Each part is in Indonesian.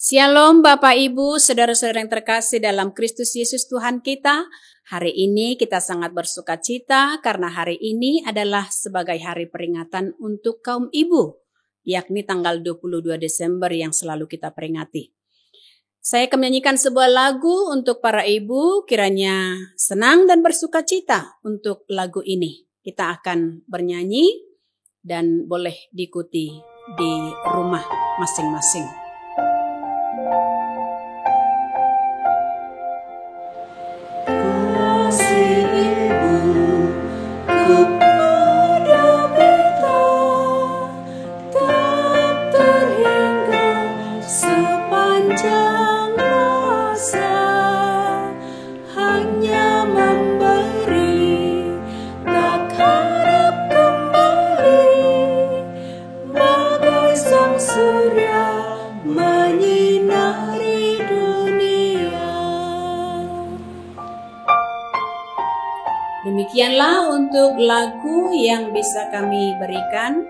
Shalom Bapak Ibu, saudara-saudara yang terkasih dalam Kristus Yesus Tuhan kita. Hari ini kita sangat bersuka cita karena hari ini adalah sebagai hari peringatan untuk kaum ibu, yakni tanggal 22 Desember yang selalu kita peringati. Saya akan menyanyikan sebuah lagu untuk para ibu, kiranya senang dan bersuka cita untuk lagu ini. Kita akan bernyanyi dan boleh diikuti di rumah masing-masing. Demikianlah untuk lagu yang bisa kami berikan.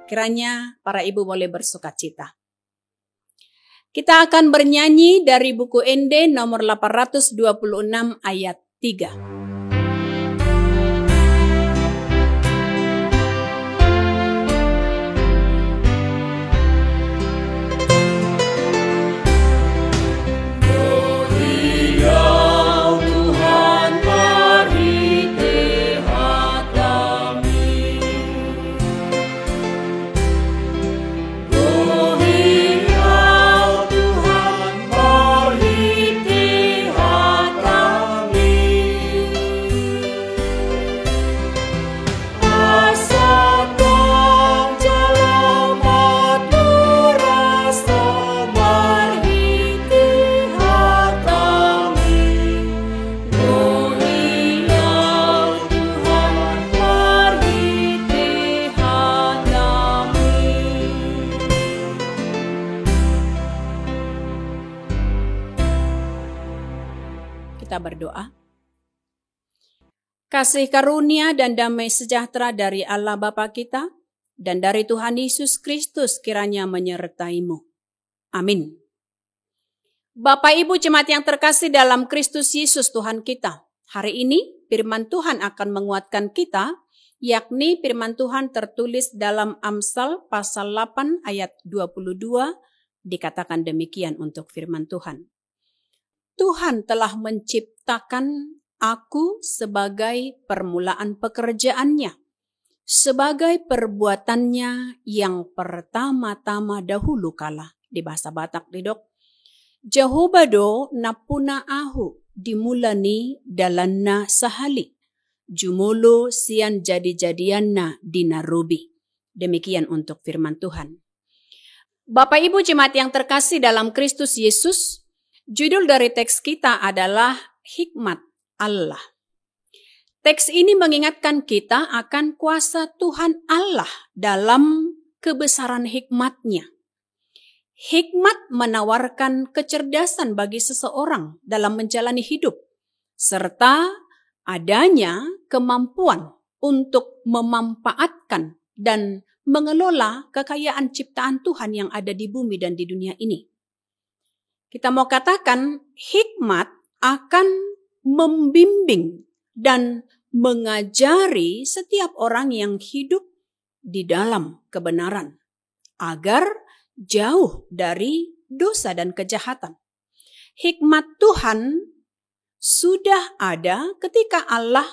Kiranya para ibu boleh bersuka cita. Kita akan bernyanyi dari buku ND nomor 826 ayat 3. Kita berdoa. Kasih karunia dan damai sejahtera dari Allah Bapa kita dan dari Tuhan Yesus Kristus kiranya menyertai-Mu. Amin. Bapak Ibu jemaat yang terkasih dalam Kristus Yesus Tuhan kita. Hari ini firman Tuhan akan menguatkan kita, yakni firman Tuhan tertulis dalam Amsal pasal 8 ayat 22, dikatakan demikian untuk firman Tuhan. Tuhan telah menciptakan aku sebagai permulaan pekerjaannya, sebagai perbuatannya yang pertama-tama dahulu kala. Di bahasa Batak didok, Jehobado napuna ahu dimulani dalanna sahali, jumulo sian jadi-jadianna dinarubi. Demikian untuk firman Tuhan. Bapak Ibu jemaat yang terkasih dalam Kristus Yesus, judul dari teks kita adalah Hikmat Allah. Teks ini mengingatkan kita akan kuasa Tuhan Allah dalam kebesaran hikmat-Nya. Hikmat menawarkan kecerdasan bagi seseorang dalam menjalani hidup, serta adanya kemampuan untuk memanfaatkan dan mengelola kekayaan ciptaan Tuhan yang ada di bumi dan di dunia ini. Kita mau katakan hikmat akan membimbing dan mengajari setiap orang yang hidup di dalam kebenaran agar jauh dari dosa dan kejahatan. Hikmat Tuhan sudah ada ketika Allah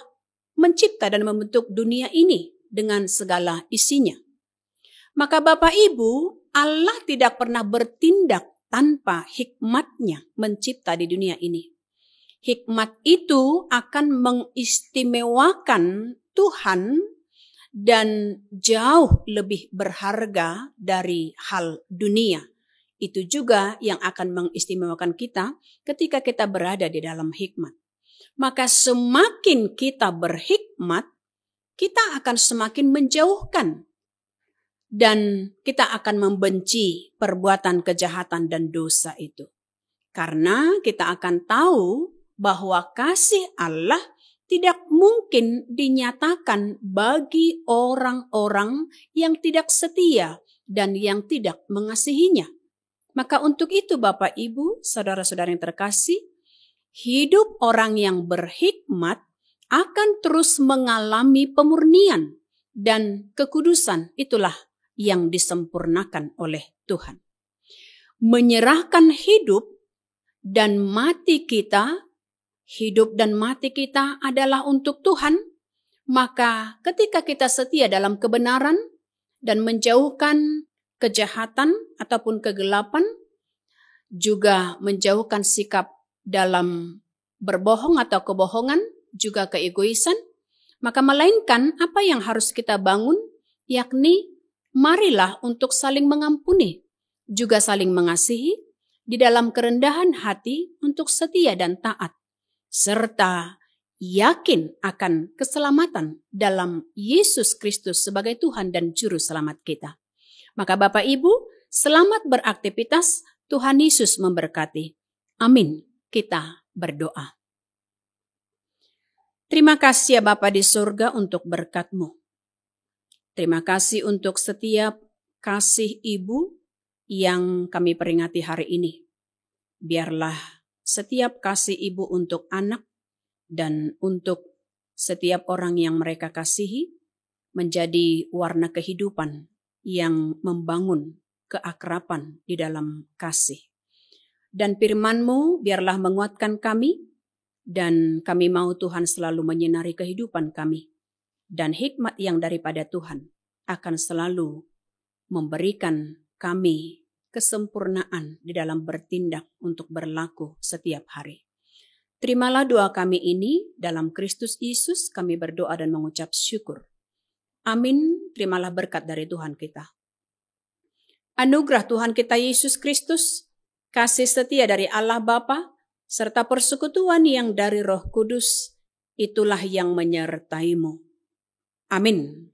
mencipta dan membentuk dunia ini dengan segala isinya. Maka Bapak Ibu, Allah tidak pernah bertindak tanpa hikmat-Nya mencipta di dunia ini. Hikmat itu akan mengistimewakan Tuhan dan jauh lebih berharga dari hal dunia. Itu juga yang akan mengistimewakan kita ketika kita berada di dalam hikmat. Maka semakin kita berhikmat, kita akan semakin menjauhkan dan kita akan membenci perbuatan kejahatan dan dosa itu. Karena kita akan tahu bahwa kasih Allah tidak mungkin dinyatakan bagi orang-orang yang tidak setia dan yang tidak mengasihinya. Maka untuk itu Bapak Ibu, saudara-saudara yang terkasih, hidup orang yang berhikmat akan terus mengalami pemurnian dan kekudusan. Itulah yang disempurnakan oleh Tuhan. Menyerahkan hidup dan mati kita adalah untuk Tuhan. Maka ketika kita setia dalam kebenaran dan menjauhkan kejahatan ataupun kegelapan, juga menjauhkan sikap dalam berbohong atau kebohongan, juga keegoisan, maka melainkan apa yang harus kita bangun, yakni marilah untuk saling mengampuni, juga saling mengasihi, di dalam kerendahan hati untuk setia dan taat, serta yakin akan keselamatan dalam Yesus Kristus sebagai Tuhan dan Juru Selamat kita. Maka Bapak Ibu, selamat beraktivitas, Tuhan Yesus memberkati. Amin. Kita berdoa. Terima kasih ya Bapa di surga untuk berkat-Mu. Terima kasih untuk setiap kasih Ibu yang kami peringati hari ini. Biarlah setiap kasih Ibu untuk anak dan untuk setiap orang yang mereka kasihi menjadi warna kehidupan yang membangun keakraban di dalam kasih. Dan firman-Mu biarlah menguatkan kami, dan kami mau Tuhan selalu menyinari kehidupan kami. Dan hikmat yang daripada Tuhan akan selalu memberikan kami kesempurnaan di dalam bertindak untuk berlaku setiap hari. Terimalah doa kami ini, dalam Kristus Yesus kami berdoa dan mengucap syukur. Amin. Terimalah berkat dari Tuhan kita. Anugerah Tuhan kita Yesus Kristus, kasih setia dari Allah Bapa, serta persekutuan yang dari Roh Kudus, itulah yang menyertai-Mu. Amin.